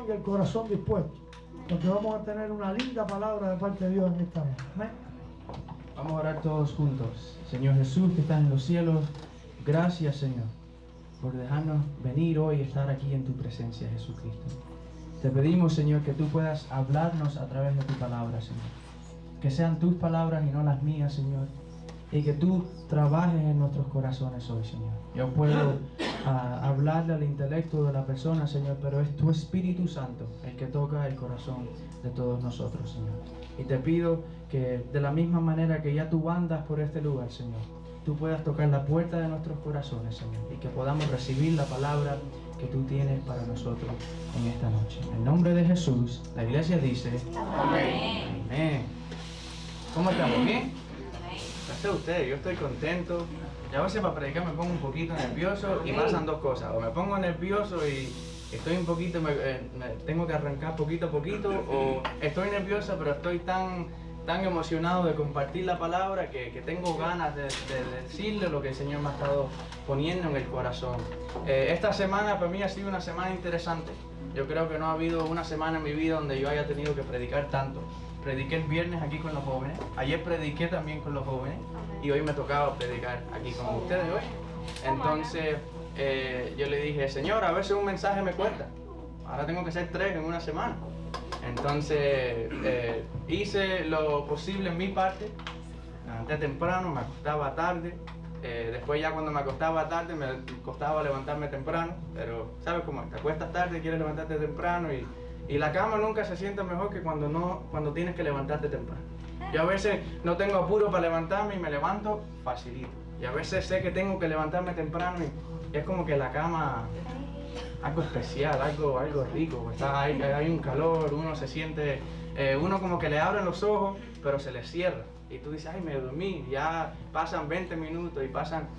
y el corazón dispuesto, porque vamos a tener una linda palabra de parte de Dios en esta noche. Amén. Vamos a orar todos juntos. Señor Jesús, que estás en los cielos, gracias, Señor, por dejarnos venir hoy y estar aquí en tu presencia, Jesucristo. Te pedimos, Señor, que tú puedas hablarnos a través de tu palabra, Señor. Que sean tus palabras y no las mías, Señor. Y que tú trabajes en nuestros corazones hoy, Señor. Yo puedo hablarle al intelecto de la persona, Señor, pero es tu Espíritu Santo el que toca el corazón de todos nosotros, Señor. Y te pido que de la misma manera que ya tú andas por este lugar, Señor, tú puedas tocar la puerta de nuestros corazones, Señor, y que podamos recibir la palabra que tú tienes para nosotros en esta noche. En el nombre de Jesús, la iglesia dice: amén. Amén. ¿Cómo estamos? ¿Bien? Gracias a ustedes, yo estoy contento. Y a veces para predicar me pongo un poquito nervioso y pasan dos cosas: o me pongo nervioso y estoy un poquito, me tengo que arrancar poquito a poquito, o estoy nervioso pero estoy tan emocionado de compartir la palabra que tengo ganas de decirle lo que el Señor me ha estado poniendo en el corazón. Esta semana para mí ha sido una semana interesante. Yo creo que no ha habido una semana en mi vida donde yo haya tenido que predicar tanto. Prediqué el viernes aquí con los jóvenes, ayer prediqué también con los jóvenes y hoy me tocaba predicar aquí con ustedes hoy. Entonces yo le dije: Señor, a veces un mensaje me cuesta, ahora tengo que hacer 3 en una semana. Entonces hice lo posible en mi parte, me levanté temprano, me acostaba tarde, después ya cuando me acostaba tarde me costaba levantarme temprano, pero ¿sabes cómo es? Te acuestas tarde, quieres levantarte temprano y la cama nunca se siente mejor que cuando tienes que levantarte temprano. Yo a veces no tengo apuro para levantarme y me levanto facilito, y a veces sé que tengo que levantarme temprano y es como que la cama, algo especial, algo rico, hay un calor, uno se siente, uno como que le abren los ojos, pero se le cierra. Y tú dices: ay, me dormí, ya pasan 20 minutos y pasan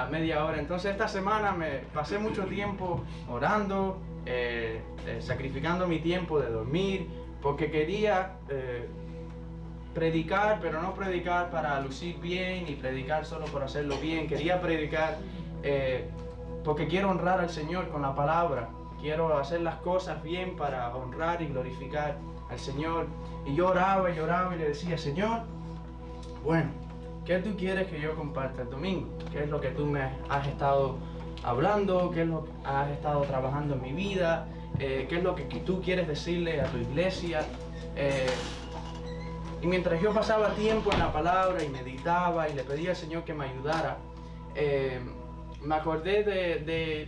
media hora. Entonces esta semana me pasé mucho tiempo orando, sacrificando mi tiempo de dormir, porque quería predicar, pero no predicar para lucir bien, ni predicar solo por hacerlo bien. Quería predicar porque quiero honrar al Señor con la palabra. Quiero hacer las cosas bien para honrar y glorificar al Señor. Y yo oraba y le decía: Señor, bueno, ¿qué tú quieres que yo comparta el domingo? ¿Qué es lo que tú me has estado hablando? ¿Qué es lo que has estado trabajando en mi vida? ¿Qué es lo que tú quieres decirle a tu iglesia? Y mientras yo pasaba tiempo en la palabra y meditaba y le pedía al Señor que me ayudara, me acordé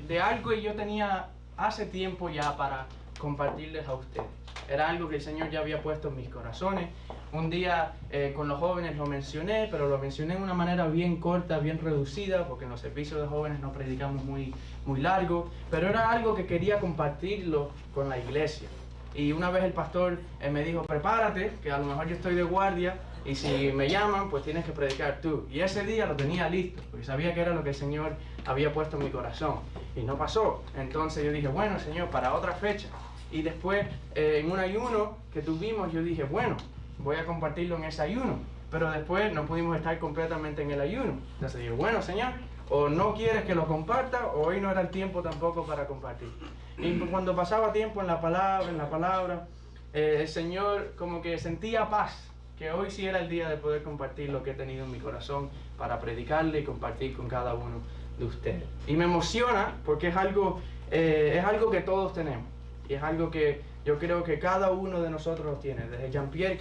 de algo que yo tenía hace tiempo ya para compartirles a ustedes. Era algo que el Señor ya había puesto en mis corazones. Un día con los jóvenes lo mencioné, pero lo mencioné de una manera bien corta, bien reducida, porque en los servicios de jóvenes no predicamos muy largo, pero era algo que quería compartirlo con la iglesia. Y una vez el pastor me dijo: prepárate, que a lo mejor yo estoy de guardia y si me llaman, pues tienes que predicar tú. Y ese día lo tenía listo, porque sabía que era lo que el Señor había puesto en mi corazón. Y no pasó. Entonces yo dije: bueno, Señor, para otra fecha. Y después, en un ayuno que tuvimos, yo dije: bueno, voy a compartirlo en ese ayuno. Pero después no pudimos estar completamente en el ayuno. Entonces dije: bueno, Señor, o no quieres que lo comparta, o hoy no era el tiempo tampoco para compartir. Y cuando pasaba tiempo en la palabra, el Señor como que sentía paz, que hoy sí era el día de poder compartir lo que he tenido en mi corazón para predicarle y compartir con cada uno de ustedes. Y me emociona porque es algo que todos tenemos, y es algo que yo creo que cada uno de nosotros tiene, desde Jean-Pierre,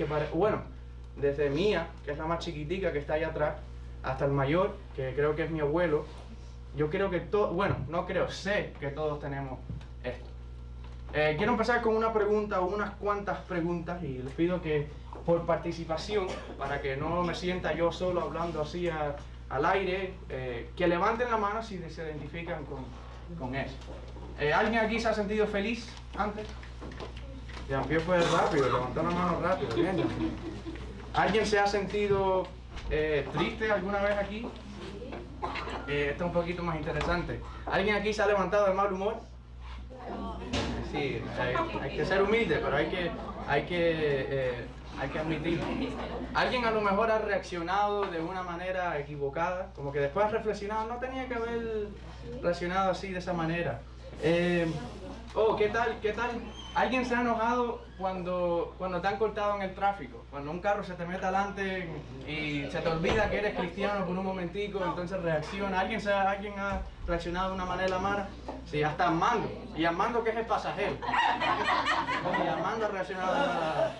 desde Mía, que es la más chiquitica que está allá atrás, hasta el mayor, que creo que es mi abuelo. Yo creo que sé que todos tenemos esto. Quiero empezar con una pregunta o unas cuantas preguntas, y les pido que por participación, para que no me sienta yo solo hablando así al aire, que levanten la mano si se identifican con eso. ¿Alguien aquí se ha sentido feliz antes? Jean-Pierre fue rápido, levantó la mano rápido. Bien. ¿Alguien se ha sentido triste alguna vez aquí? Esto es un poquito más interesante. ¿Alguien aquí se ha levantado de mal humor? Sí, hay que ser humilde, pero hay que admitirlo. ¿Alguien a lo mejor ha reaccionado de una manera equivocada? Como que después ha reflexionado: no tenía que haber reaccionado así, de esa manera. Oh, ¿qué tal? ¿Qué tal? ¿Alguien se ha enojado cuando te han cortado en el tráfico? Cuando un carro se te mete adelante y se te olvida que eres cristiano por un momentico, entonces reacciona. ¿Alguien ha reaccionado de una manera mala? Sí, hasta Armando. Y Armando, que es el pasajero. Y Armando ha reaccionado de manera.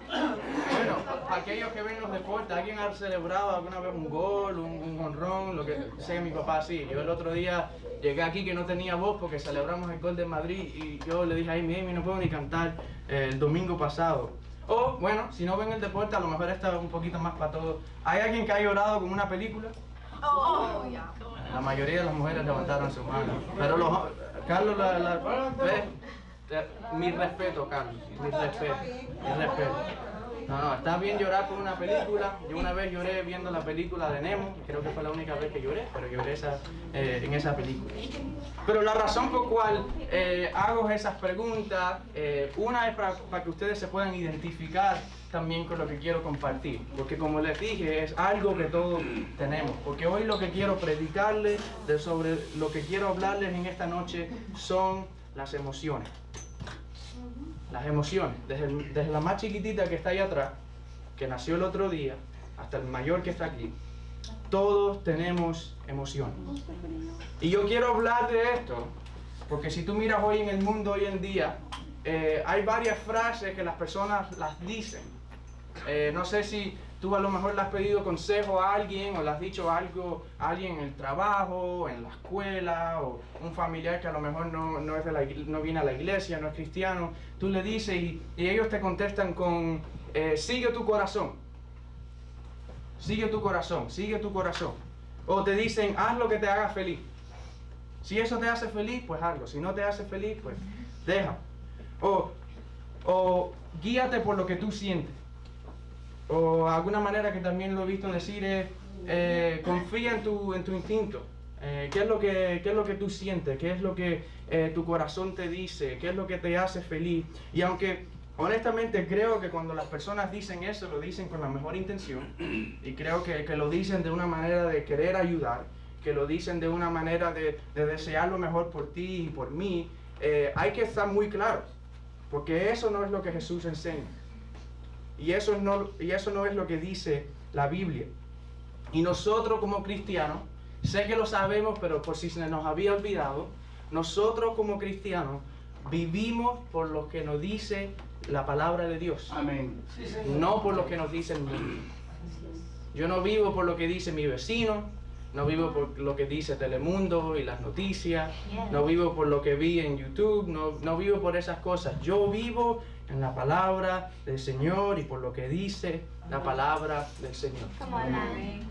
Bueno, aquellos que ven los deportes, ¿alguien ha celebrado alguna vez un gol, un jonrón? Lo que sé, mi papá sí. Yo el otro día llegué aquí que no tenía voz porque celebramos el gol de Madrid y yo le dije a Amy, no puedo ni cantar el domingo pasado. O, bueno, si no ven el deporte, a lo mejor está un poquito más para todos. ¿Hay alguien que ha llorado con una película? La mayoría de las mujeres levantaron su mano. Pero Carlos, mi respeto, Carlos, mi respeto. No, está bien llorar por una película. Yo una vez lloré viendo la película de Nemo, creo que fue la única vez que lloré, pero lloré en esa película. Pero la razón por cual hago esas preguntas, una es para que ustedes se puedan identificar también con lo que quiero compartir, porque como les dije, es algo que todos tenemos, porque hoy lo que quiero predicarles, sobre lo que quiero hablarles en esta noche, son las emociones. Las emociones, desde la más chiquitita que está ahí atrás, que nació el otro día, hasta el mayor que está aquí, todos tenemos emociones. Y yo quiero hablar de esto, porque si tú miras hoy en el mundo hoy en día, hay varias frases que las personas las dicen. No sé si tú a lo mejor le has pedido consejo a alguien o le has dicho algo a alguien en el trabajo, en la escuela, o un familiar que a lo mejor no viene a la iglesia, no es cristiano. Tú le dices y ellos te contestan con sigue tu corazón, sigue tu corazón, sigue tu corazón. O te dicen haz lo que te haga feliz. Si eso te hace feliz, pues hazlo. Si no te hace feliz, pues deja. O guíate por lo que tú sientes. O alguna manera que también lo he visto decir es confía en tu instinto. ¿Qué es lo que tú sientes? ¿Qué es lo que tu corazón te dice? ¿Qué es lo que te hace feliz? Y aunque honestamente creo que cuando las personas dicen eso, lo dicen con la mejor intención, y creo que lo dicen de una manera de querer ayudar, que lo dicen de una manera de desear lo mejor por ti y por mí, hay que estar muy claros, porque eso no es lo que Jesús enseña. Y eso no es lo que dice la Biblia. Y nosotros como cristianos, sé que lo sabemos, pero por si se nos había olvidado, nosotros como cristianos vivimos por lo que nos dice la palabra de Dios. Amén. No por lo que nos dice el mundo. Yo no vivo por lo que dice mi vecino, no vivo por lo que dice Telemundo y las noticias, no vivo por lo que vi en YouTube, no vivo por esas cosas. Yo vivo en la palabra del Señor y por lo que dice la palabra del Señor.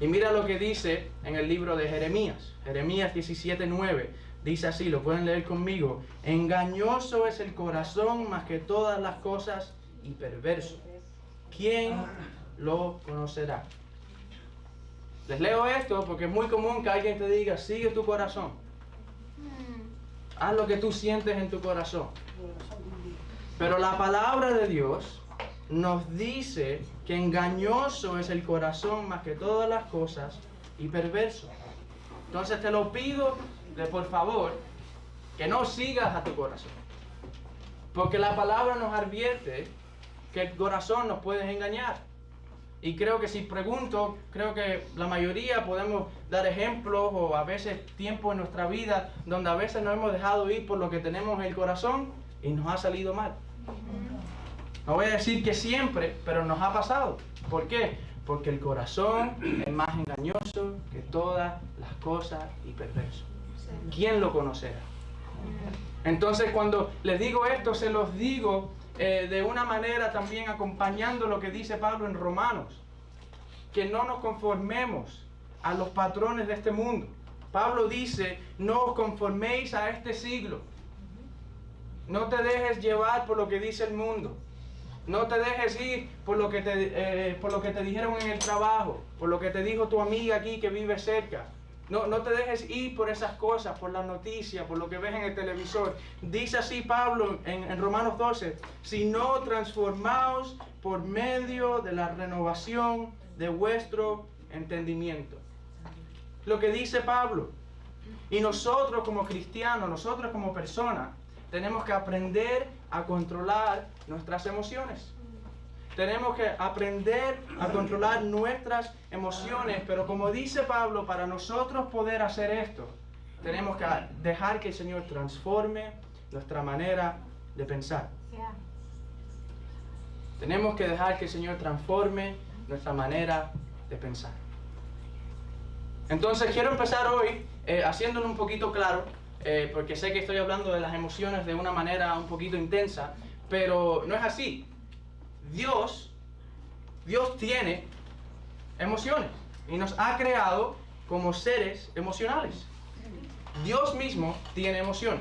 Y mira lo que dice en el libro de Jeremías, Jeremías 17:9, dice así, lo pueden leer conmigo: engañoso es el corazón más que todas las cosas y perverso. ¿Quién lo conocerá? Les leo esto porque es muy común que alguien te diga, sigue tu corazón. Haz lo que tú sientes en tu corazón. Pero la palabra de Dios nos dice que engañoso es el corazón más que todas las cosas y perverso. Entonces te lo pido por favor que no sigas a tu corazón. Porque la palabra nos advierte que el corazón nos puede engañar. Y creo que si pregunto, creo que la mayoría podemos dar ejemplos o a veces tiempo en nuestra vida donde a veces nos hemos dejado ir por lo que tenemos en el corazón y nos ha salido mal. No voy a decir que siempre, pero nos ha pasado. ¿Por qué? Porque el corazón es más engañoso que todas las cosas y perverso. ¿Quién lo conocerá? Entonces cuando les digo esto, se los digo de una manera también acompañando lo que dice Pablo en Romanos, que no nos conformemos a los patrones de este mundo. Pablo dice, no os conforméis a este siglo. No te dejes llevar por lo que dice el mundo. No te dejes ir por lo que te dijeron en el trabajo, por lo que te dijo tu amiga aquí que vive cerca. No te dejes ir por esas cosas, por las noticias, por lo que ves en el televisor. Dice así Pablo en Romanos 12, sino transformaos por medio de la renovación de vuestro entendimiento. Lo que dice Pablo. Y nosotros como cristianos, nosotros como personas, tenemos que aprender a controlar nuestras emociones. Tenemos que aprender a controlar nuestras emociones, pero como dice Pablo, para nosotros poder hacer esto, tenemos que dejar que el Señor transforme nuestra manera de pensar. Tenemos que dejar que el Señor transforme nuestra manera de pensar. Entonces quiero empezar hoy haciéndolo un poquito claro, porque sé que estoy hablando de las emociones de una manera un poquito intensa, pero no es así. Dios tiene emociones y nos ha creado como seres emocionales. Dios mismo tiene emociones.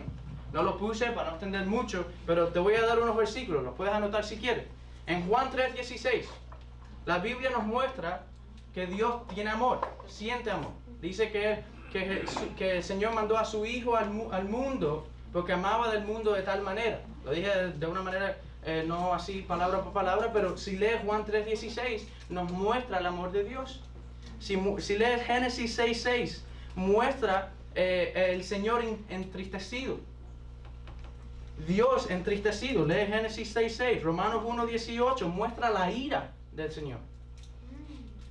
No lo puse para no extender mucho, pero te voy a dar unos versículos, los puedes anotar si quieres. En Juan 3:16, la Biblia nos muestra que Dios tiene amor, siente amor. Dice que el Señor mandó a su Hijo al mundo porque amaba del mundo de tal manera. Lo dije de una manera, no así palabra por palabra, pero si lees Juan 3:16, nos muestra el amor de Dios. Si lees Génesis 6:6, muestra el Señor entristecido. Dios entristecido. Lee Génesis 6:6. Romanos 1:18 muestra la ira del Señor.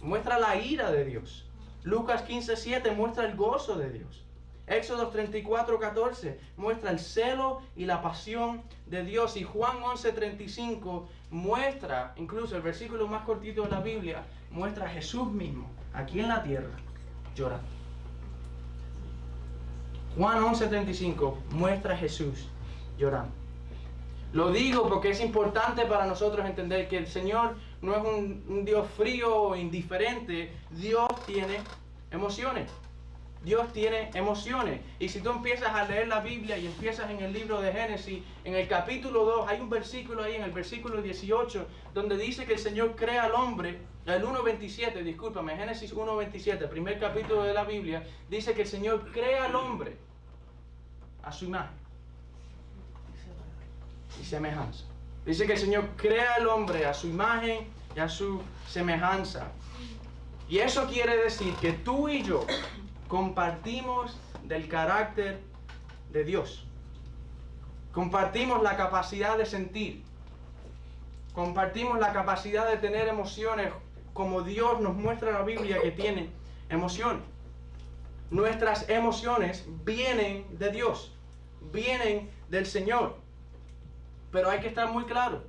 Muestra la ira de Dios. Lucas 15:7 muestra el gozo de Dios. Éxodo 34:14 muestra el celo y la pasión de Dios. Y Juan 11:35 muestra, incluso el versículo más cortito de la Biblia, muestra a Jesús mismo, aquí en la tierra, llorando. Juan 11:35 muestra a Jesús llorando. Lo digo porque es importante para nosotros entender que el Señor no es un Dios frío o indiferente. Dios tiene emociones. Dios tiene emociones. Y si tú empiezas a leer la Biblia y empiezas en el libro de Génesis, en el capítulo 2, hay un versículo ahí, en el versículo 18, donde dice que el Señor crea al hombre, el 1:27, discúlpame, Génesis 1:27, primer capítulo de la Biblia, dice que el Señor crea al hombre a su imagen y semejanza. Dice que el Señor crea al hombre a su imagen y a su semejanza. Y eso quiere decir que tú y yo compartimos del carácter de Dios. Compartimos la capacidad de sentir. Compartimos la capacidad de tener emociones como Dios nos muestra en la Biblia que tiene emociones. Nuestras emociones vienen de Dios, vienen del Señor. Pero hay que estar muy claro,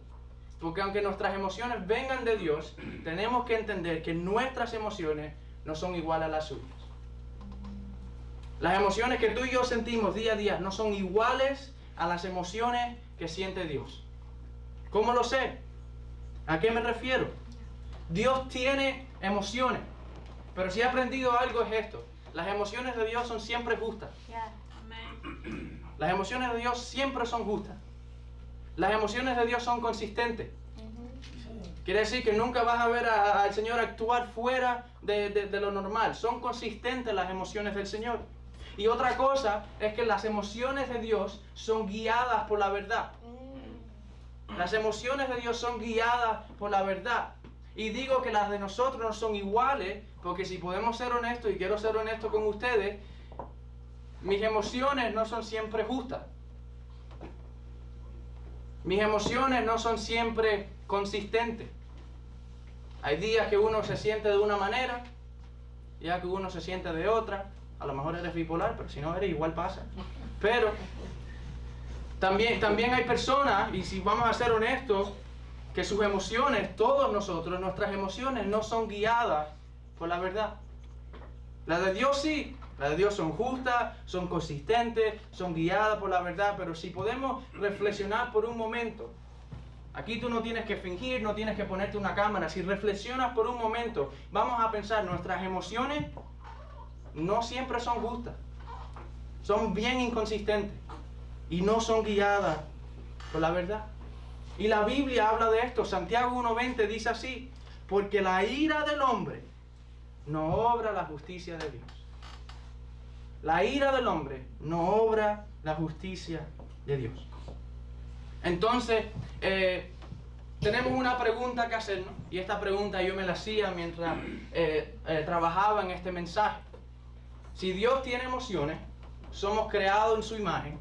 porque aunque nuestras emociones vengan de Dios, tenemos que entender que nuestras emociones no son iguales a las suyas. Las emociones que tú y yo sentimos día a día no son iguales a las emociones que siente Dios. ¿Cómo lo sé? ¿A qué me refiero? Dios tiene emociones, pero si he aprendido algo es esto: las emociones de Dios son siempre justas. Las emociones de Dios siempre son justas. Las emociones de Dios son consistentes. Quiere decir que nunca vas a ver al Señor actuar fuera de lo normal. Son consistentes las emociones del Señor. Y otra cosa es que las emociones de Dios son guiadas por la verdad. Las emociones de Dios son guiadas por la verdad. Y digo que las de nosotros no son iguales, porque si podemos ser honestos, y quiero ser honesto con ustedes, mis emociones no son siempre justas. Mis emociones no son siempre consistentes. Hay días que uno se siente de una manera, días que uno se siente de otra. A lo mejor eres bipolar, pero si no eres, igual pasa. Pero también hay personas, y si vamos a ser honestos, que sus emociones, todos nosotros, nuestras emociones no son guiadas por la verdad. Las de Dios sí. Las de Dios son justas, son consistentes, son guiadas por la verdad, pero si podemos reflexionar por un momento, aquí tú no tienes que fingir, no tienes que ponerte una cámara, si reflexionas por un momento, vamos a pensar, nuestras emociones no siempre son justas, son bien inconsistentes y no son guiadas por la verdad. Y la Biblia habla de esto, Santiago 1:20 dice así: porque la ira del hombre no obra la justicia de Dios. La ira del hombre no obra la justicia de Dios. Entonces, tenemos una pregunta que hacernos, y esta pregunta yo me la hacía mientras trabajaba en este mensaje. Si Dios tiene emociones, somos creados en su imagen,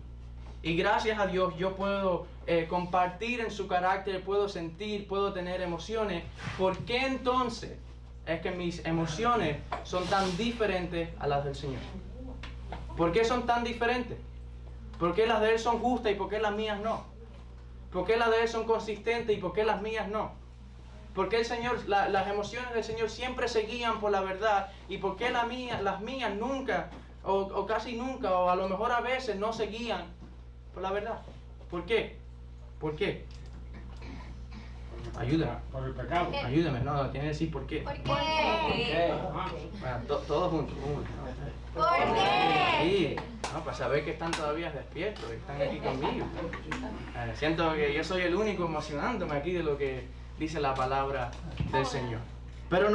y gracias a Dios yo puedo compartir en su carácter, puedo sentir, puedo tener emociones, ¿por qué entonces es que mis emociones son tan diferentes a las del Señor? ¿Por qué son tan diferentes? ¿Por qué las de Él son justas y por qué las mías no? ¿Por qué las de Él son consistentes y por qué las mías no? ¿Por qué el Señor, las emociones del Señor siempre se guían por la verdad y por qué las mías nunca o casi nunca o a lo mejor a veces no se guían por la verdad? ¿Por qué? ¿Por qué? Ayúdame. Por el pecado. Ayúdame, no, tiene que decir por qué. ¿Por qué? Bueno, todos juntos. ¿Por qué? Sí, no, para saber que están todavía despiertos y están aquí conmigo. Siento que yo soy el único emocionándome aquí de lo que dice la palabra del Señor. Pero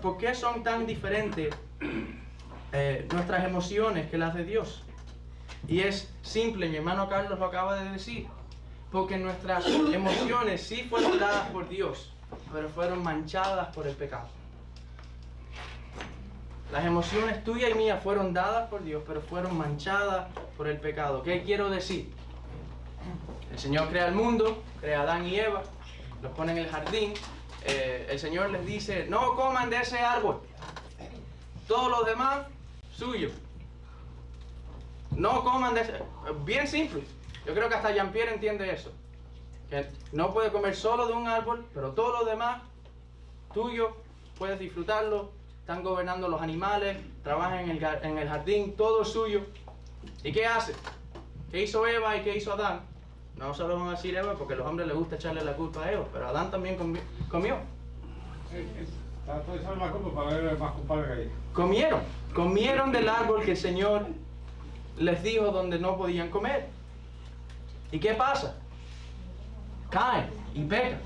¿por qué son tan diferentes nuestras emociones que las de Dios? Y es simple, mi hermano Carlos lo acaba de decir. Porque nuestras emociones sí fueron dadas por Dios, pero fueron manchadas por el pecado. Las emociones tuyas y mías fueron dadas por Dios, pero fueron manchadas por el pecado. ¿Qué quiero decir? El Señor crea el mundo, crea a Adán y Eva, los pone en el jardín. El Señor les dice, no coman de ese árbol. Todos los demás, suyo. No coman de ese... Bien simple. Yo creo que hasta Jean-Pierre entiende eso. Que no puede comer solo de un árbol, pero todo lo demás, tuyo, puedes disfrutarlo. Están gobernando los animales, trabajan en el jardín, todo es suyo. ¿Y qué hace? ¿Qué hizo Eva y qué hizo Adán? No solo vamos a decir Eva porque a los hombres les gusta echarle la culpa a Eva, pero Adán también comió. Está todo eso más culpa para ver más culpable que ahí. Comieron del árbol que el Señor les dijo donde no podían comer. ¿Y qué pasa? Caen y pecan.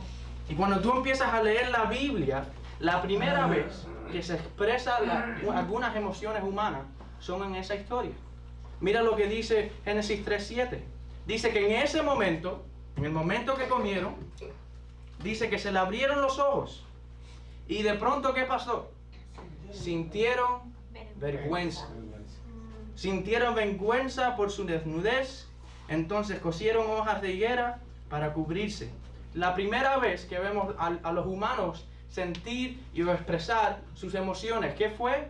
Y cuando tú empiezas a leer la Biblia, la primera vez que se expresan algunas emociones humanas son en esa historia. Mira lo que dice Génesis 3:7. Dice que en ese momento, en el momento que comieron, dice que se le abrieron los ojos. Y de pronto, ¿qué pasó? Sintieron vergüenza. Sintieron vergüenza por su desnudez. Entonces cosieron hojas de higuera para cubrirse. La primera vez que vemos a los humanos sentir y expresar sus emociones, ¿qué fue?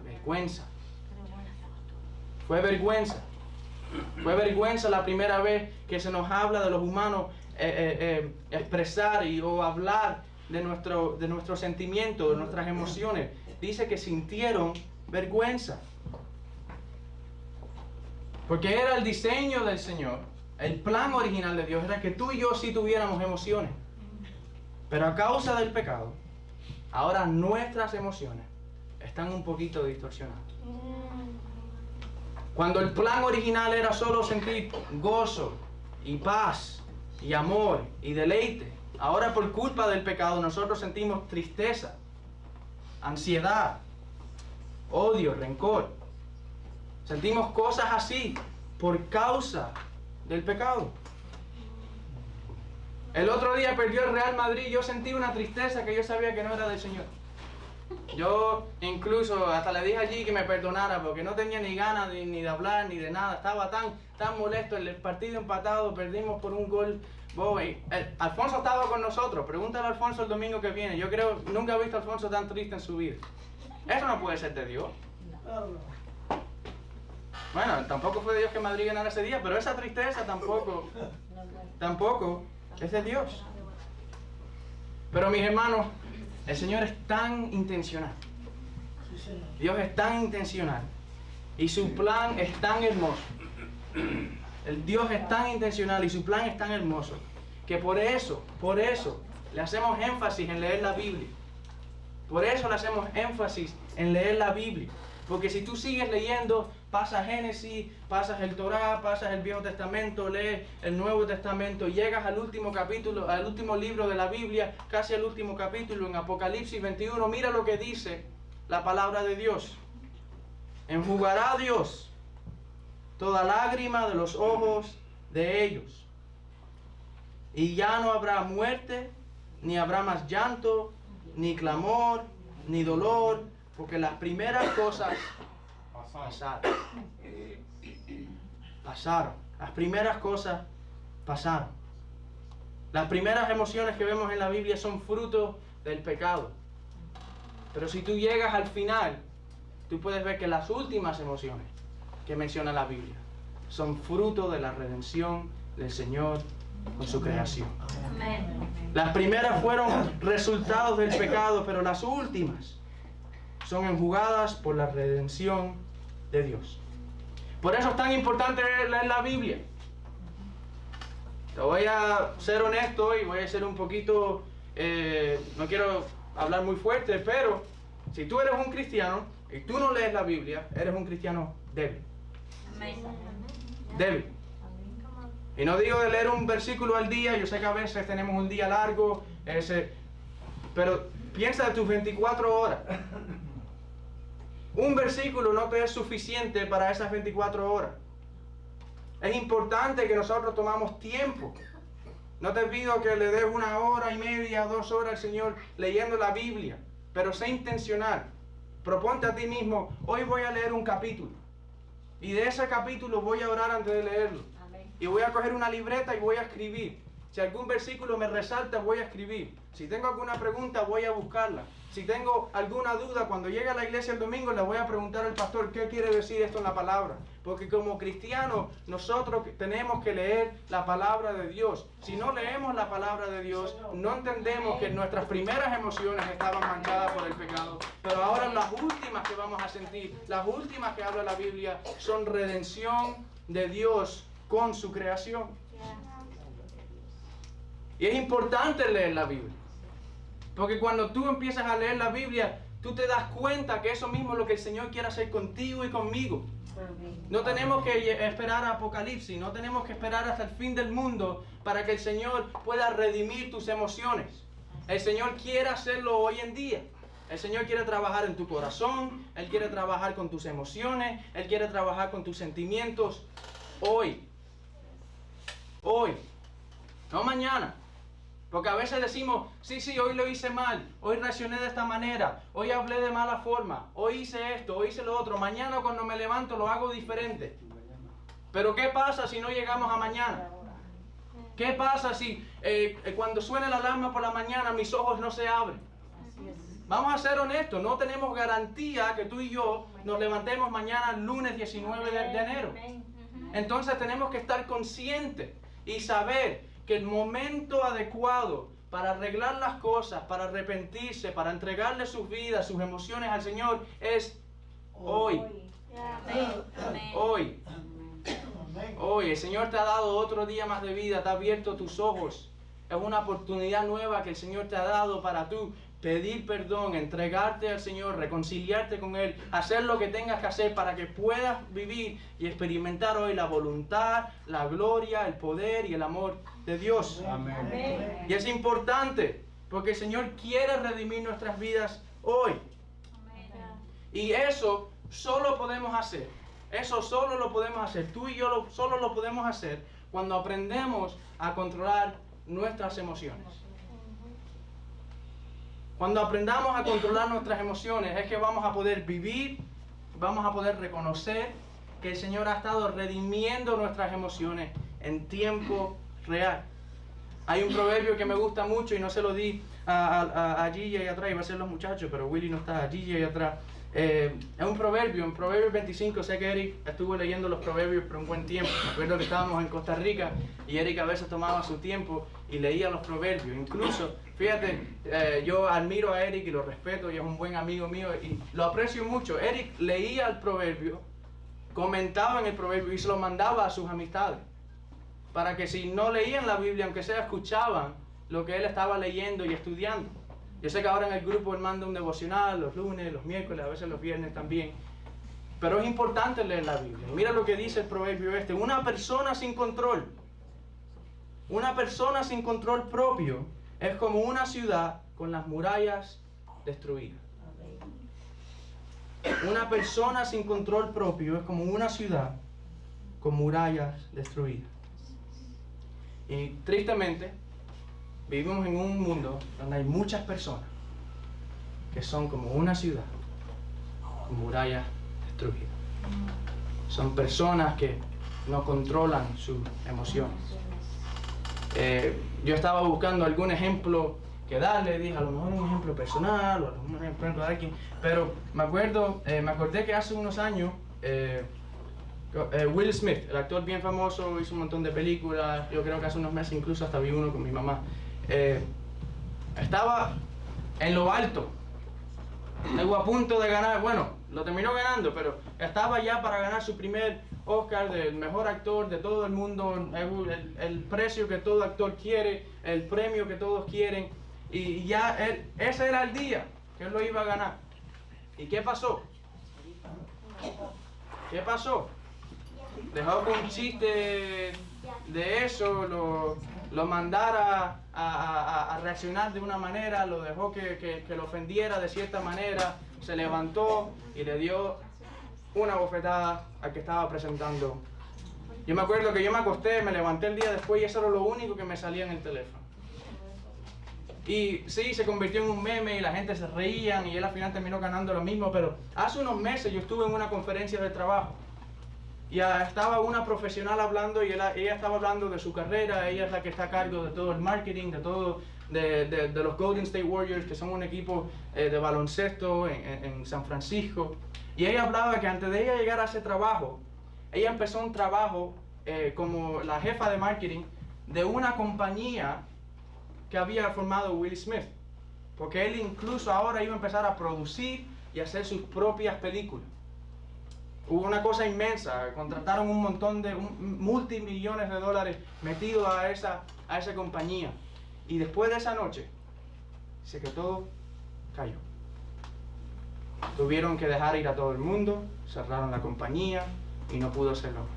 Vergüenza. Fue vergüenza. Fue vergüenza la primera vez que se nos habla de los humanos expresar o hablar de nuestro sentimiento, de nuestras emociones. Dice que sintieron vergüenza. Porque era el diseño del Señor, el plan original de Dios era que tú y yo sí tuviéramos emociones. Pero a causa del pecado, ahora nuestras emociones están un poquito distorsionadas. Cuando el plan original era solo sentir gozo y paz y amor y deleite, ahora por culpa del pecado nosotros sentimos tristeza, ansiedad, odio, rencor. Sentimos cosas así por causa del pecado. El otro día perdió el Real Madrid y yo sentí una tristeza que yo sabía que no era del Señor. Yo incluso hasta le dije allí que me perdonara porque no tenía ni ganas ni de hablar ni de nada. Estaba tan molesto. El partido empatado, perdimos por un gol. Alfonso estaba con nosotros. Pregúntale a Alfonso el domingo que viene. Yo creo, nunca he visto a Alfonso tan triste en su vida. Eso no puede ser de Dios. Bueno, tampoco fue de Dios que Madrid ganara ese día, pero esa tristeza tampoco es de Dios. Pero mis hermanos, el Señor es tan intencional. Dios es tan intencional. Y su plan es tan hermoso. El Dios es tan intencional y su plan es tan hermoso que por eso le hacemos énfasis en leer la Biblia. Por eso le hacemos énfasis en leer la Biblia. Porque si tú sigues leyendo, pasas Génesis, pasas el Torá, pasas el Viejo Testamento, lees el Nuevo Testamento, llegas al último capítulo, al último libro de la Biblia, casi al último capítulo, en Apocalipsis 21, mira lo que dice la palabra de Dios. Enjugará Dios toda lágrima de los ojos de ellos. Y ya no habrá muerte, ni habrá más llanto, ni clamor, ni dolor, porque las primeras cosas pasaron. Las primeras cosas pasaron. Las primeras emociones que vemos en la Biblia son fruto del pecado. Pero si tú llegas al final, tú puedes ver que las últimas emociones que menciona la Biblia son fruto de la redención del Señor con su creación. Las primeras fueron resultados del pecado, pero las últimas son enjugadas por la redención de Dios. Por eso es tan importante leer la Biblia. Te voy a ser honesto y voy a ser un poquito, no quiero hablar muy fuerte, pero si tú eres un cristiano y tú no lees la Biblia, eres un cristiano débil. Débil. Y no digo de leer un versículo al día, yo sé que a veces tenemos un día largo, pero piensa de tus 24 horas. Un versículo no te es suficiente para esas 24 horas. Es importante que nosotros tomamos tiempo. No te pido que le des 1 hora y media, 2 horas al Señor leyendo la Biblia, pero sé intencional. Proponte a ti mismo, hoy voy a leer un capítulo. Y de ese capítulo voy a orar antes de leerlo. Y voy a coger una libreta y voy a escribir. Si algún versículo me resalta, voy a escribir. Si tengo alguna pregunta, voy a buscarla. Si tengo alguna duda, cuando llegue a la iglesia el domingo, le voy a preguntar al pastor qué quiere decir esto en la palabra. Porque como cristianos, nosotros tenemos que leer la palabra de Dios. Si no leemos la palabra de Dios, no entendemos que nuestras primeras emociones estaban manchadas por el pecado. Pero ahora las últimas que vamos a sentir, las últimas que habla la Biblia, son redención de Dios con su creación. Y es importante leer la Biblia. Porque cuando tú empiezas a leer la Biblia, tú te das cuenta que eso mismo es lo que el Señor quiere hacer contigo y conmigo. No tenemos que esperar a Apocalipsis, no tenemos que esperar hasta el fin del mundo para que el Señor pueda redimir tus emociones. El Señor quiere hacerlo hoy en día. El Señor quiere trabajar en tu corazón, Él quiere trabajar con tus emociones, Él quiere trabajar con tus sentimientos hoy. Hoy, no mañana. Porque a veces decimos, sí, hoy lo hice mal, hoy reaccioné de esta manera, hoy hablé de mala forma, hoy hice esto, hoy hice lo otro, mañana cuando me levanto lo hago diferente. Pero ¿qué pasa si no llegamos a mañana? ¿Qué pasa si cuando suene la alarma por la mañana mis ojos no se abren? Vamos a ser honestos, no tenemos garantía que tú y yo nos levantemos mañana lunes 19 de enero. Entonces tenemos que estar conscientes y saber que el momento adecuado para arreglar las cosas, para arrepentirse, para entregarle sus vidas, sus emociones al Señor es hoy. Hoy. Hoy. El Señor te ha dado otro día más de vida, te ha abierto tus ojos. Es una oportunidad nueva que el Señor te ha dado para tú pedir perdón, entregarte al Señor, reconciliarte con Él, hacer lo que tengas que hacer para que puedas vivir y experimentar hoy la voluntad, la gloria, el poder y el amor de Dios. Amén. Y es importante porque el Señor quiere redimir nuestras vidas hoy. Y eso solo podemos hacer. Eso solo lo podemos hacer. Tú y yo solo lo podemos hacer cuando aprendemos a controlar nuestras emociones. Cuando aprendamos a controlar nuestras emociones es que vamos a poder vivir, vamos a poder reconocer que el Señor ha estado redimiendo nuestras emociones en tiempo real. Hay un proverbio que me gusta mucho y no se lo di a Gigi ahí atrás, iba a ser los muchachos, pero Willy no está, Gigi ahí atrás. Es un proverbio, en Proverbios 25, sé que Eric estuvo leyendo los proverbios por un buen tiempo. Me acuerdo que estábamos en Costa Rica y Eric a veces tomaba su tiempo y leía los proverbios. Incluso, fíjate, yo admiro a Eric y lo respeto y es un buen amigo mío y lo aprecio mucho. Eric leía el proverbio, comentaba en el proverbio y se lo mandaba a sus amistades. Para que si no leían la Biblia, aunque sea escuchaban lo que él estaba leyendo y estudiando. Yo sé que ahora en el grupo él manda un devocional los lunes, los miércoles, a veces los viernes también. Pero es importante leer la Biblia. Mira lo que dice el proverbio este. Una persona sin control propio es como una ciudad con las murallas destruidas. Una persona sin control propio es como una ciudad con murallas destruidas. Y tristemente, vivimos en un mundo donde hay muchas personas que son como una ciudad con murallas destruidas. Son personas que no controlan sus emociones. Yo estaba buscando algún ejemplo que darle, dije a lo mejor un ejemplo personal o a lo mejor un ejemplo de alguien, pero me acordé que hace unos años Will Smith, el actor bien famoso, hizo un montón de películas, yo creo que hace unos meses incluso hasta vi uno con mi mamá. Estaba en lo alto, estuvo a punto de ganar, bueno, lo terminó ganando, pero estaba ya para ganar su primer Oscar del mejor actor de todo el mundo, el precio que todo actor quiere, el premio que todos quieren, y ya ese era el día que él lo iba a ganar. ¿Y qué pasó? ¿Qué pasó? Dejó que un chiste de eso lo mandara a reaccionar de una manera, lo dejó que lo ofendiera de cierta manera, se levantó y le dio una bofetada al que estaba presentando. Yo me acuerdo que yo me acosté, me levanté el día después y eso era lo único que me salía en el teléfono. Y sí, se convirtió en un meme y la gente se reían y él al final terminó ganando lo mismo, pero hace unos meses yo estuve en una conferencia de trabajo y estaba una profesional hablando y ella estaba hablando de su carrera. Ella es la que está a cargo de todo el marketing, de los Golden State Warriors, que son un equipo de baloncesto en San Francisco. Y ella hablaba que antes de ella llegar a ese trabajo, ella empezó un trabajo como la jefa de marketing de una compañía que había formado Will Smith, porque él incluso ahora iba a empezar a producir y hacer sus propias películas. Hubo una cosa inmensa, contrataron un montón de multimillones de dólares metidos a esa compañía. Y después de esa noche, dice que todo cayó. Tuvieron que dejar ir a todo el mundo, cerraron la compañía y no pudo hacerlo más.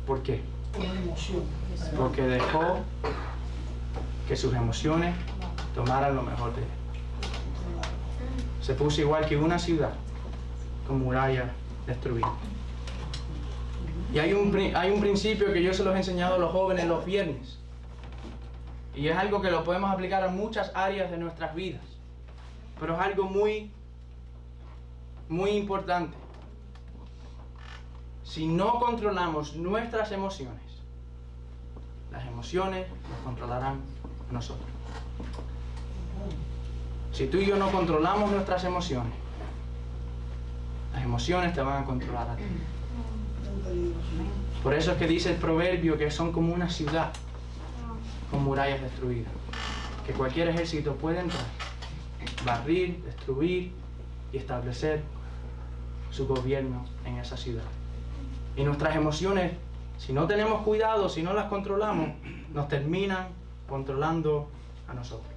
¿Por qué? Porque dejó que sus emociones tomaran lo mejor de él. Se puso igual que una ciudad con murallas destruidas. Y hay un principio que yo se los he enseñado a los jóvenes los viernes. Y es algo que lo podemos aplicar a muchas áreas de nuestras vidas. Pero es algo muy, muy importante. Si no controlamos nuestras emociones, las emociones nos controlarán a nosotros. Si tú y yo no controlamos nuestras emociones, las emociones te van a controlar a ti. Por eso es que dice el proverbio que son como una ciudad con murallas destruidas, que cualquier ejército puede entrar, barrir, destruir y establecer su gobierno en esa ciudad. Y nuestras emociones, si no tenemos cuidado, si no las controlamos, nos terminan controlando a nosotros.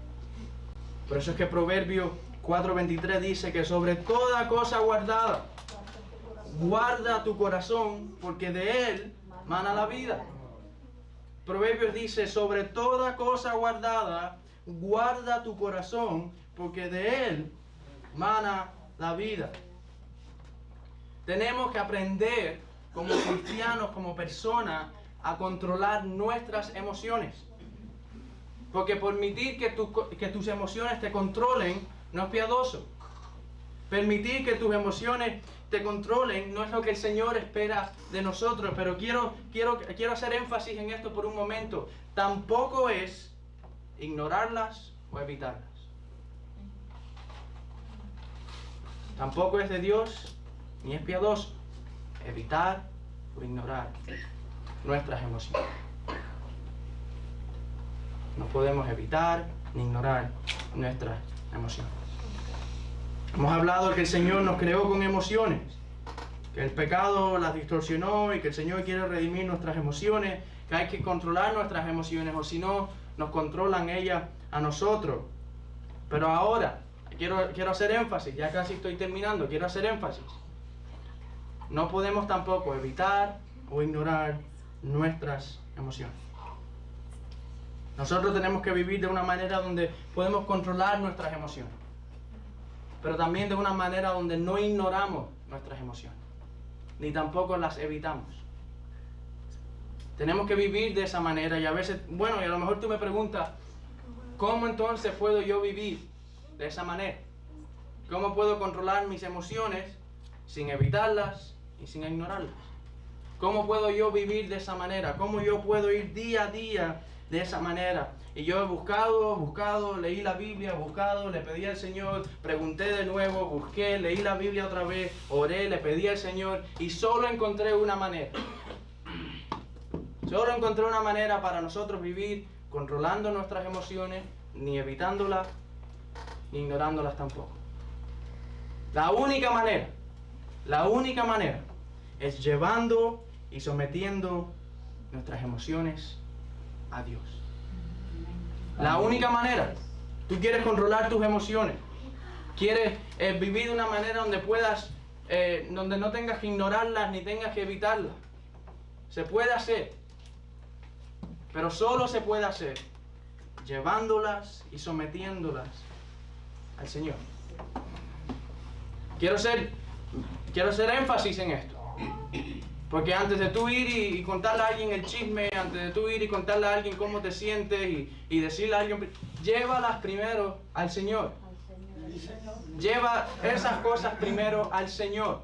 Por eso es que Proverbio 4:23 dice que sobre toda cosa guardada, guarda tu corazón, porque de él mana la vida. Proverbios dice, sobre toda cosa guardada, guarda tu corazón, porque de él mana la vida. Tenemos que aprender como cristianos, como personas, a controlar nuestras emociones. Porque permitir que tus emociones te controlen no es piadoso. Permitir que tus emociones te controlen no es lo que el Señor espera de nosotros. Pero quiero hacer énfasis en esto por un momento. Tampoco es ignorarlas o evitarlas. Tampoco es de Dios ni es piadoso evitar o ignorar nuestras emociones. No podemos evitar ni ignorar nuestras emociones. Hemos hablado que el Señor nos creó con emociones, que el pecado las distorsionó y que el Señor quiere redimir nuestras emociones, que hay que controlar nuestras emociones o si no, nos controlan ellas a nosotros. Pero ahora, quiero hacer énfasis, ya casi estoy terminando, quiero hacer énfasis. No podemos tampoco evitar o ignorar nuestras emociones. Nosotros tenemos que vivir de una manera donde podemos controlar nuestras emociones, pero también de una manera donde no ignoramos nuestras emociones, ni tampoco las evitamos. Tenemos que vivir de esa manera y a veces, bueno, y a lo mejor tú me preguntas, ¿cómo entonces puedo yo vivir de esa manera? ¿Cómo puedo controlar mis emociones sin evitarlas y sin ignorarlas? ¿Cómo puedo yo vivir de esa manera? ¿Cómo yo puedo ir día a día de esa manera? Y yo he buscado, leí la Biblia, le pedí al Señor, pregunté de nuevo, busqué, leí la Biblia otra vez, oré, le pedí al Señor y solo encontré una manera. Solo encontré una manera para nosotros vivir controlando nuestras emociones, ni evitándolas, ni ignorándolas tampoco. La única manera es llevando y sometiendo nuestras emociones a Dios. La única manera. Tú quieres controlar tus emociones. Quieres vivir de una manera donde puedas, donde no tengas que ignorarlas ni tengas que evitarlas. Se puede hacer. Pero solo se puede hacer llevándolas y sometiéndolas al Señor. Quiero hacer énfasis en esto. Porque antes de tú ir y contarle a alguien el chisme, antes de tú ir y contarle a alguien cómo te sientes y decirle a alguien, llévalas primero al Señor. Lleva esas cosas primero al Señor.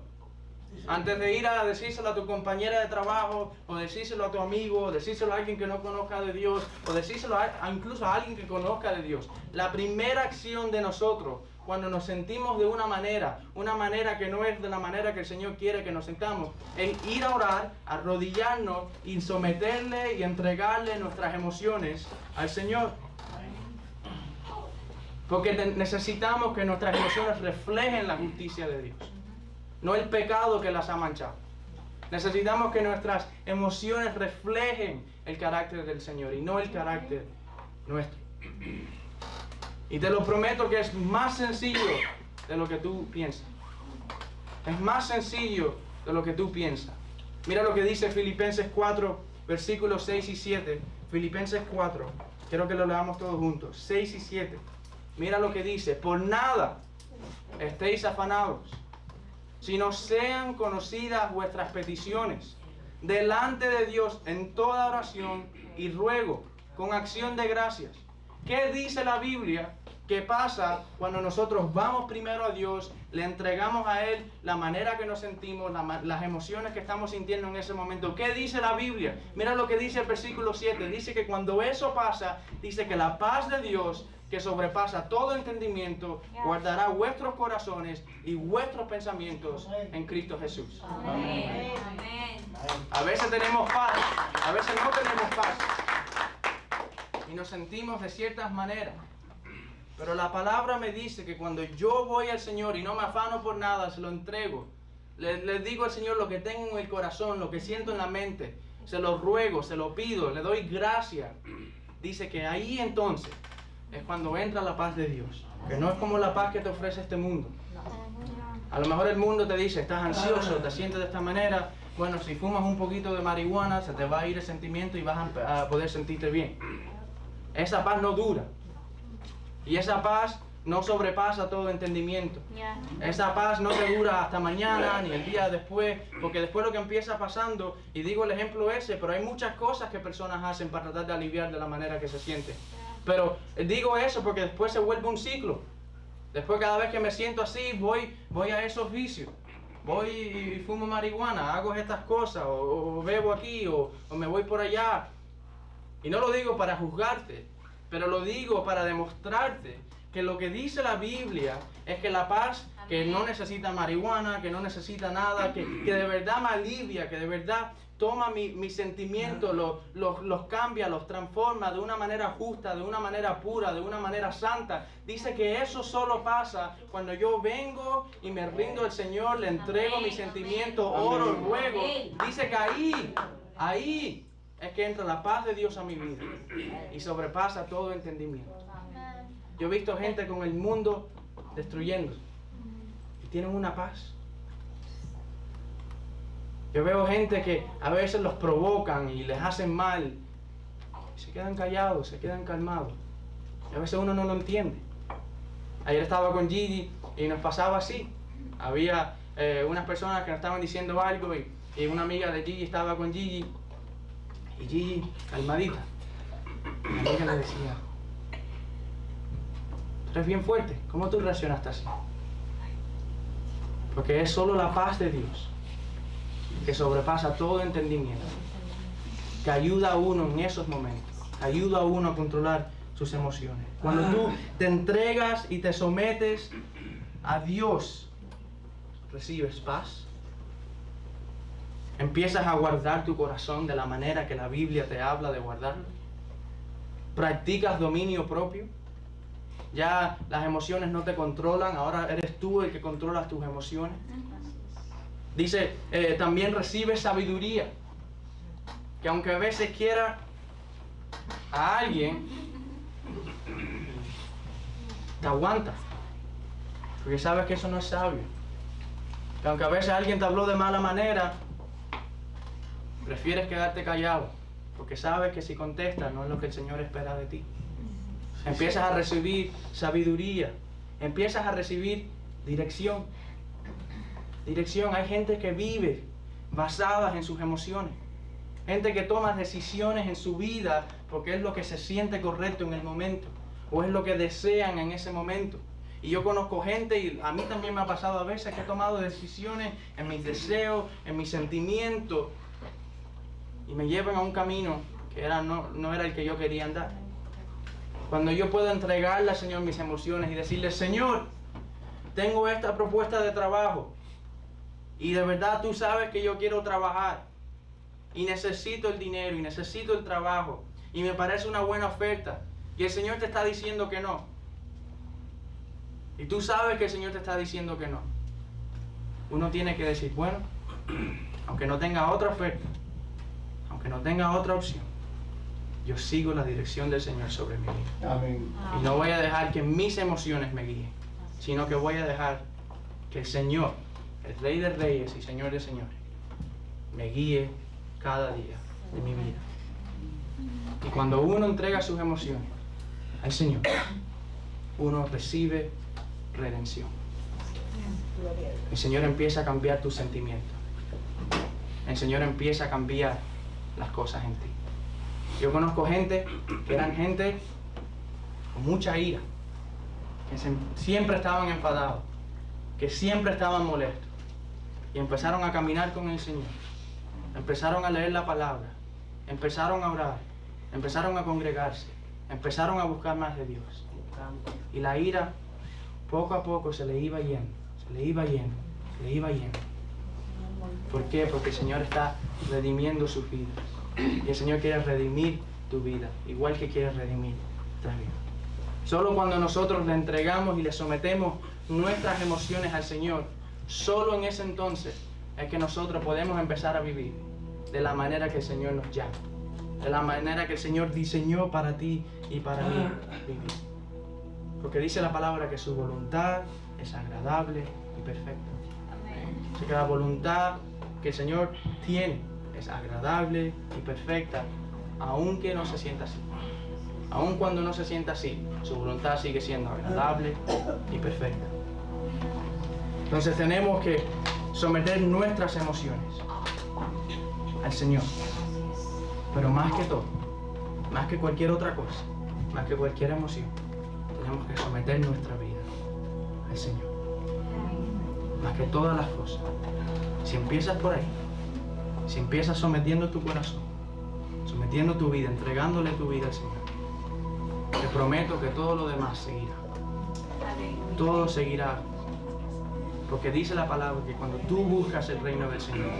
Antes de ir a decírselo a tu compañera de trabajo, o decírselo a tu amigo, o decírselo a alguien que no conozca de Dios, o decírselo incluso a alguien que conozca de Dios. La primera acción de nosotros, cuando nos sentimos de una manera que no es de la manera que el Señor quiere que nos sentamos, es ir a orar, arrodillarnos y someterle y entregarle nuestras emociones al Señor. Porque necesitamos que nuestras emociones reflejen la justicia de Dios, no el pecado que las ha manchado. Necesitamos que nuestras emociones reflejen el carácter del Señor y no el carácter nuestro. Y te lo prometo que es más sencillo de lo que tú piensas. Es más sencillo de lo que tú piensas. Mira lo que dice Filipenses 4, versículos 6 y 7. Filipenses 4, quiero que lo leamos todos juntos. 6 y 7. Mira lo que dice. Por nada estéis afanados, sino sean conocidas vuestras peticiones delante de Dios en toda oración y ruego con acción de gracias. ¿Qué dice la Biblia que pasa cuando nosotros vamos primero a Dios, le entregamos a Él la manera que nos sentimos, las emociones que estamos sintiendo en ese momento? ¿Qué dice la Biblia? Mira lo que dice el versículo 7. Dice que cuando eso pasa, dice que la paz de Dios, que sobrepasa todo entendimiento, guardará vuestros corazones y vuestros pensamientos en Cristo Jesús. Amén. A veces tenemos paz, a veces no tenemos paz. Y nos sentimos de ciertas maneras. Pero la palabra me dice que cuando yo voy al Señor y no me afano por nada, se lo entrego. Le digo al Señor lo que tengo en el corazón, lo que siento en la mente. Se lo ruego, se lo pido, le doy gracias. Dice que ahí entonces es cuando entra la paz de Dios. Que no es como la paz que te ofrece este mundo. A lo mejor el mundo te dice, estás ansioso, te sientes de esta manera. Bueno, si fumas un poquito de marihuana, se te va a ir el sentimiento y vas a poder sentirte bien. Esa paz no dura. Y esa paz no sobrepasa todo entendimiento. Esa paz no te dura hasta mañana ni el día después, porque después lo que empieza pasando, y digo el ejemplo ese, pero hay muchas cosas que personas hacen para tratar de aliviar de la manera que se sienten. Pero digo eso porque después se vuelve un ciclo. Después cada vez que me siento así, voy a esos vicios. Voy y fumo marihuana, hago estas cosas, o bebo aquí, o me voy por allá. Y no lo digo para juzgarte, pero lo digo para demostrarte que lo que dice la Biblia es que la paz, que no necesita marihuana, que no necesita nada, que de verdad me alivia, que de verdad toma mis sentimientos, los cambia, los transforma de una manera justa, de una manera pura, de una manera santa. Dice que eso solo pasa cuando yo vengo y me rindo al Señor, le entrego mis sentimientos, oro, ruego. Dice que ahí es que entra la paz de Dios a mi vida y sobrepasa todo entendimiento. Yo he visto gente con el mundo destruyéndose y tienen una paz. Yo veo gente que a veces los provocan y les hacen mal y se quedan callados, se quedan calmados. Y a veces uno no lo entiende. Ayer estaba con Gigi y nos pasaba así. Había unas personas que nos estaban diciendo algo y una amiga de Gigi estaba con Gigi. Y Gigi, calmadita, la amiga le decía, tú eres bien fuerte, ¿cómo tú reaccionaste así? Porque es solo la paz de Dios que sobrepasa todo entendimiento, que ayuda a uno en esos momentos, que ayuda a uno a controlar sus emociones. Cuando tú te entregas y te sometes a Dios, recibes paz. Empiezas a guardar tu corazón de la manera que la Biblia te habla de guardarlo. Practicas dominio propio. Ya las emociones no te controlan, ahora eres tú el que controlas tus emociones. Dice, también recibes sabiduría. Que aunque a veces quiera a alguien, te aguantas. Porque sabes que eso no es sabio. Que aunque a veces alguien te habló de mala manera, prefieres quedarte callado. Porque sabes que si contestas no es lo que el Señor espera de ti. Empiezas a recibir sabiduría. Empiezas a recibir dirección. Dirección. Hay gente que vive basadas en sus emociones. Gente que toma decisiones en su vida porque es lo que se siente correcto en el momento. O es lo que desean en ese momento. Y yo conozco gente, y a mí también me ha pasado a veces, que he tomado decisiones en mis deseos, en mis sentimientos, y me llevan a un camino que no era el que yo quería andar. Cuando yo puedo entregarle al Señor mis emociones y decirle, Señor, tengo esta propuesta de trabajo, y de verdad tú sabes que yo quiero trabajar, y necesito el dinero, y necesito el trabajo, y me parece una buena oferta, y el Señor te está diciendo que no. Y tú sabes que el Señor te está diciendo que no. Uno tiene que decir, bueno, aunque no tenga otra oferta, aunque no tenga otra opción, yo sigo la dirección del Señor sobre mi vida. Amén. Y no voy a dejar que mis emociones me guíen, sino que voy a dejar que el Señor, el Rey de Reyes y Señor de Señores, me guíe cada día de mi vida. Y cuando uno entrega sus emociones al Señor, uno recibe redención. El Señor empieza a cambiar tus sentimientos. El Señor empieza a cambiar las cosas en ti. Yo conozco gente que eran gente con mucha ira, que siempre estaban enfadados, que siempre estaban molestos, y empezaron a caminar con el Señor, empezaron a leer la palabra, empezaron a orar, empezaron a congregarse, empezaron a buscar más de Dios, y la ira poco a poco se le iba yendo, se le iba yendo, se le iba yendo. ¿Por qué? Porque el Señor está redimiendo sus vidas. Y el Señor quiere redimir tu vida, igual que quiere redimir nuestras vidas. Solo cuando nosotros le entregamos y le sometemos nuestras emociones al Señor, solo en ese entonces es que nosotros podemos empezar a vivir de la manera que el Señor nos llama, de la manera que el Señor diseñó para ti y para mí vivir. Porque dice la palabra que su voluntad es agradable y perfecta. Así que la voluntad que el Señor tiene es agradable y perfecta, aunque no se sienta así. Aun cuando no se sienta así, su voluntad sigue siendo agradable y perfecta. Entonces tenemos que someter nuestras emociones al Señor. Pero más que todo, más que cualquier otra cosa, más que cualquier emoción, tenemos que someter nuestra vida al Señor. Más que todas las cosas. Si empiezas por ahí, si empiezas sometiendo tu corazón, sometiendo tu vida, entregándole tu vida al Señor, te prometo que todo lo demás seguirá. Todo seguirá. Porque dice la palabra que cuando tú buscas el reino del Señor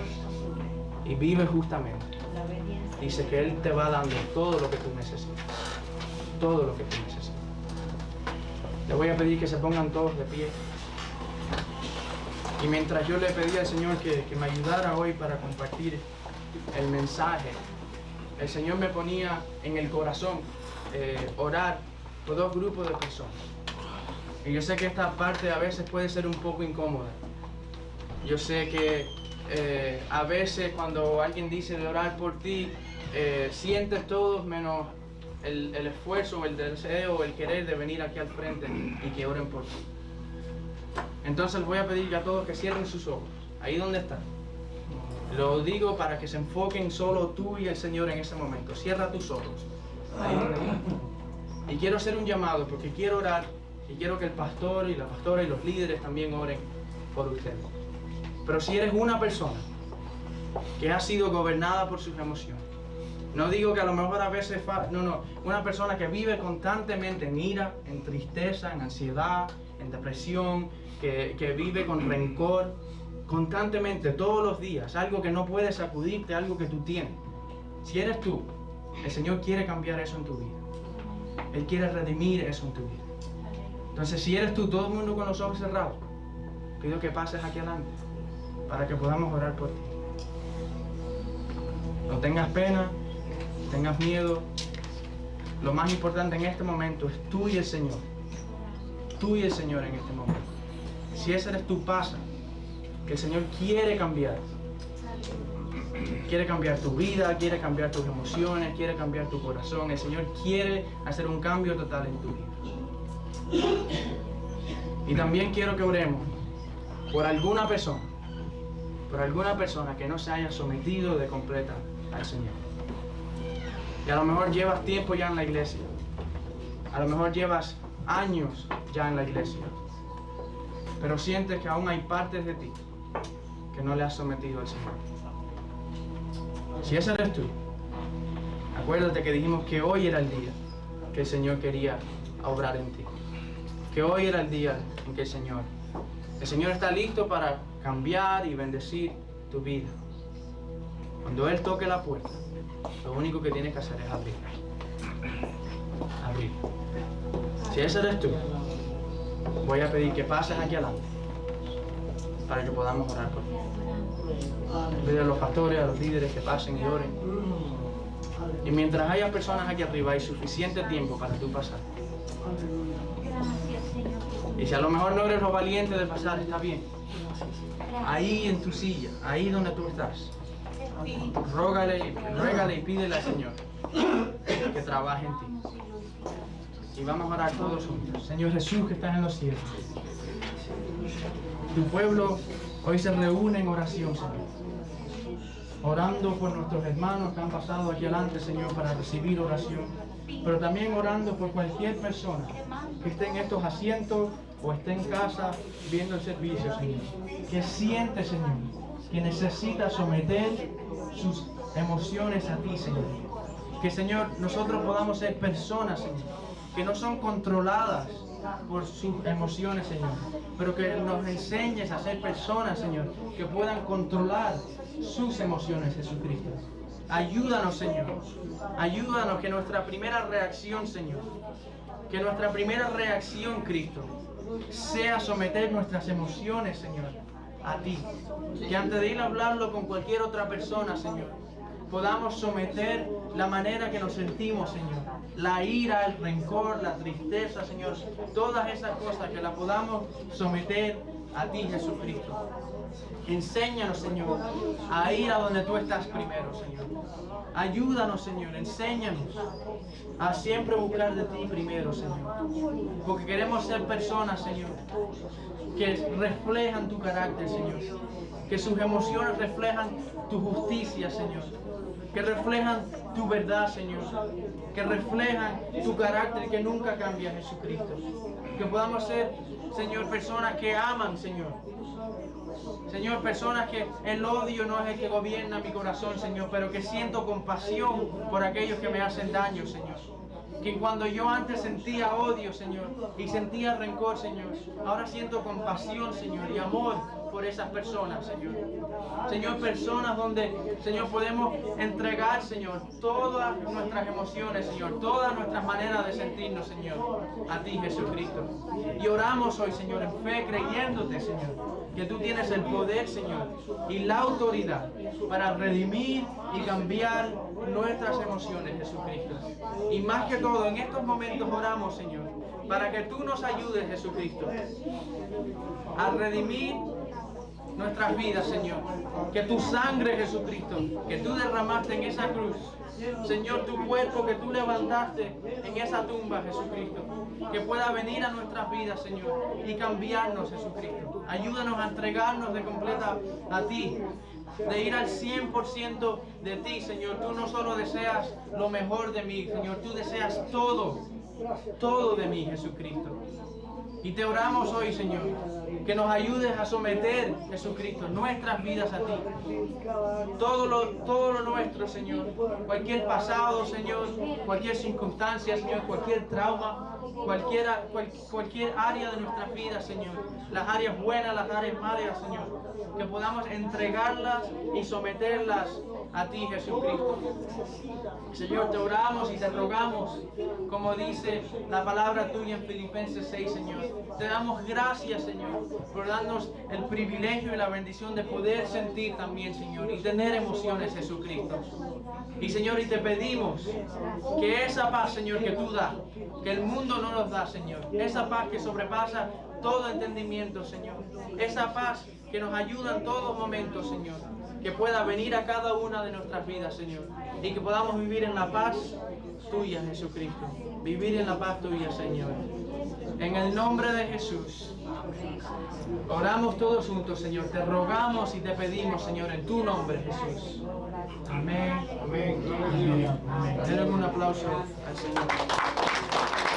y vives justamente, dice que Él te va dando todo lo que tú necesitas. Todo lo que tú necesitas. Le voy a pedir que se pongan todos de pie. Y mientras yo le pedí al Señor que me ayudara hoy para compartir el mensaje, el Señor me ponía en el corazón orar por dos grupos de personas. Y yo sé que esta parte a veces puede ser un poco incómoda. Yo sé que a veces cuando alguien dice de orar por ti, sientes todo menos el esfuerzo, el deseo, el querer de venir aquí al frente y que oren por ti. Entonces les voy a pedir a todos que cierren sus ojos, ahí donde están. Lo digo para que se enfoquen solo tú y el Señor en ese momento. Cierra tus ojos, ahí donde están. Y quiero hacer un llamado porque quiero orar y quiero que el pastor y la pastora y los líderes también oren por ustedes. Pero si eres una persona que ha sido gobernada por sus emociones. No digo que a lo mejor a veces, una persona que vive constantemente en ira, en tristeza, en ansiedad, en depresión, que vive con rencor, constantemente, todos los días, algo que no puede sacudirte, algo que tú tienes. Si eres tú, el Señor quiere cambiar eso en tu vida. Él quiere redimir eso en tu vida. Entonces, si eres tú, todo el mundo con los ojos cerrados, pido que pases aquí adelante para que podamos orar por ti. No tengas pena, no tengas miedo. Lo más importante en este momento es tú y el Señor. Tú y el Señor en este momento. Si ese eres tú, pasa. Que el Señor quiere cambiar. Quiere cambiar tu vida, quiere cambiar tus emociones, quiere cambiar tu corazón. El Señor quiere hacer un cambio total en tu vida. Y también quiero que oremos por alguna persona que no se haya sometido de completa al Señor. Y a lo mejor llevas tiempo ya en la iglesia. A lo mejor llevas años ya en la iglesia. Pero sientes que aún hay partes de ti que no le has sometido al Señor. Si ese eres tú, acuérdate que dijimos que hoy era el día que el Señor quería obrar en ti. Que hoy era el día en que el Señor está listo para cambiar y bendecir tu vida. Cuando Él toque la puerta, lo único que tienes que hacer es abrir. Abrir. Si ese eres tú, voy a pedir que pases aquí adelante para que podamos orar por ti. Pide a los pastores, a los líderes que pasen y oren. Y mientras haya personas aquí arriba, hay suficiente tiempo para tú pasar. Y si a lo mejor no eres lo valiente de pasar, está bien. Ahí en tu silla, ahí donde tú estás, ruégale y pídele al Señor que trabaje en ti. Y vamos a orar todos juntos. Señor Jesús que estás en los cielos, tu pueblo hoy se reúne en oración, Señor. Orando por nuestros hermanos que han pasado aquí adelante, Señor, para recibir oración. Pero también orando por cualquier persona que esté en estos asientos o esté en casa viendo el servicio, Señor. Que siente, Señor, que necesita someter sus emociones a ti, Señor. Que, Señor, nosotros podamos ser personas, Señor, que no son controladas por sus emociones, Señor, pero que nos enseñes a ser personas, Señor, que puedan controlar sus emociones, Jesucristo. Ayúdanos, Señor. Ayúdanos que nuestra primera reacción, Señor, que nuestra primera reacción, Cristo, sea someter nuestras emociones, Señor, a ti. Que antes de ir a hablarlo con cualquier otra persona, Señor, podamos someter la manera que nos sentimos, Señor. La ira, el rencor, la tristeza, Señor. Todas esas cosas que las podamos someter a ti, Jesucristo. Enséñanos, Señor, a ir a donde tú estás primero, Señor. Ayúdanos, Señor, enséñanos a siempre buscar de ti primero, Señor. Porque queremos ser personas, Señor, que reflejan tu carácter, Señor. Que sus emociones reflejan tu justicia, Señor. Que reflejan tu verdad, Señor. Que reflejan tu carácter y que nunca cambia, Jesucristo. Que podamos ser, Señor, personas que aman, Señor. Señor, personas que el odio no es el que gobierna mi corazón, Señor, pero que siento compasión por aquellos que me hacen daño, Señor. Que cuando yo antes sentía odio, Señor, y sentía rencor, Señor, ahora siento compasión, Señor, y amor por esas personas, Señor. Señor, personas donde, Señor, podemos entregar, Señor, todas nuestras emociones, Señor, todas nuestras maneras de sentirnos, Señor, a ti, Jesucristo. Y oramos hoy, Señor, en fe, creyéndote, Señor, que tú tienes el poder, Señor, y la autoridad para redimir y cambiar nuestras emociones, Jesucristo. Y más que todo, en estos momentos oramos, Señor, para que tú nos ayudes, Jesucristo, a redimir nuestras vidas, Señor. Que tu sangre, Jesucristo, que tú derramaste en esa cruz, Señor, tu cuerpo que tú levantaste en esa tumba, Jesucristo, que pueda venir a nuestras vidas, Señor, y cambiarnos, Jesucristo. Ayúdanos a entregarnos de completa a ti, de ir al 100% de ti, Señor. Tú no solo deseas lo mejor de mí, Señor, tú deseas todo todo de mí, Jesucristo. Y te oramos hoy, Señor, que nos ayudes a someter, Jesucristo, nuestras vidas a ti. Todo lo nuestro, Señor. Cualquier pasado, Señor, cualquier circunstancia, Señor, cualquier trauma, cualquier área de nuestras vidas, Señor. Las áreas buenas, las áreas malas, Señor. Que podamos entregarlas y someterlas a ti, Jesucristo. Señor, te oramos y te rogamos, como dice la palabra tuya en Filipenses 6, Señor. Te damos gracias, Señor, por darnos el privilegio y la bendición de poder sentir también, Señor, y tener emociones, Jesucristo. Y, Señor, y te pedimos que esa paz, Señor, que tú das, que el mundo no nos da, Señor, esa paz que sobrepasa todo entendimiento, Señor, esa paz que nos ayuda en todo momento, Señor, que pueda venir a cada una de nuestras vidas, Señor, y que podamos vivir en la paz tuya, Jesucristo, vivir en la paz tuya, Señor. En el nombre de Jesús, oramos todos juntos, Señor, te rogamos y te pedimos, Señor, en tu nombre, Jesús. Amén. Amén. Amén. Denle un aplauso al Señor.